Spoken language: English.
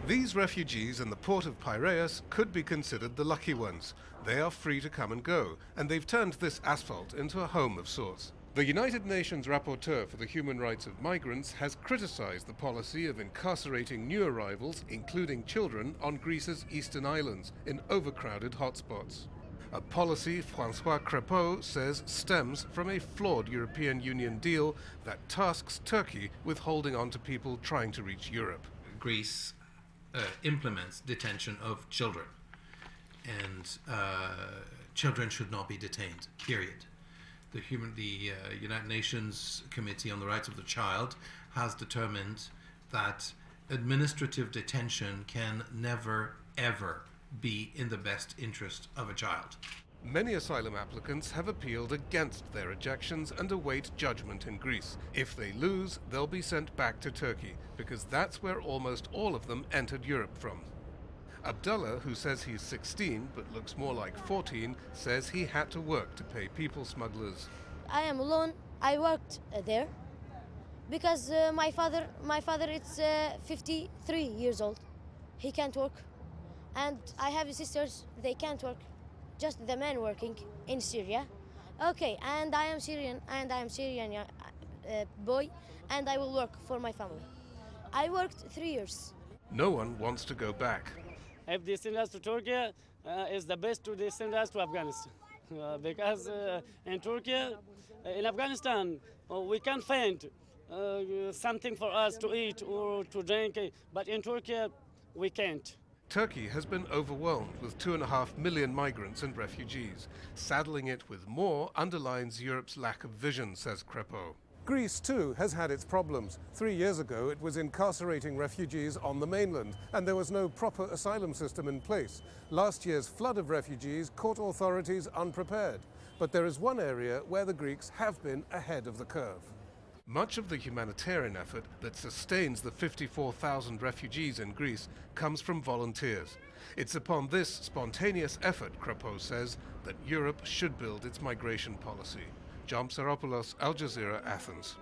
These refugees in the port of Piraeus could be considered the lucky ones. They are free to come and go, and they've turned this asphalt into a home of sorts. The United Nations Rapporteur for the Human Rights of Migrants has criticized the policy of incarcerating new arrivals, including children, on Greece's eastern islands in overcrowded hotspots. A policy Francois Crepeau says stems from a flawed European Union deal that tasks Turkey with holding on to people trying to reach Europe. Greece implements detention of children, and children should not be detained, period. The United Nations Committee on the Rights of the Child has determined that administrative detention can never, ever be in the best interest of a child. Many asylum applicants have appealed against their rejections and await judgment in Greece. If they lose, they'll be sent back to Turkey, because that's where almost all of them entered Europe from. Abdullah, who says he's 16 but looks more like 14, says he had to work to pay people smugglers. I am alone. I worked there because my father is 53 years old. He can't work. And I have sisters, they can't work. Just the men working in Syria. Okay, and I am Syrian boy, and I will work for my family. I worked 3 years. No one wants to go back. If they send us to Turkey, it's the best to send us to Afghanistan. Because in Turkey, in Afghanistan, we can find something for us to eat or to drink, but in Turkey, we can't. Turkey has been overwhelmed with 2.5 million migrants and refugees. Saddling it with more underlines Europe's lack of vision, says Crepeau. Greece, too, has had its problems. 3 years ago, it was incarcerating refugees on the mainland, and there was no proper asylum system in place. Last year's flood of refugees caught authorities unprepared. But there is one area where the Greeks have been ahead of the curve. Much of the humanitarian effort that sustains the 54,000 refugees in Greece comes from volunteers. It's upon this spontaneous effort, Crepeau says, that Europe should build its migration policy. Psaropoulos, Al Jazeera, Athens.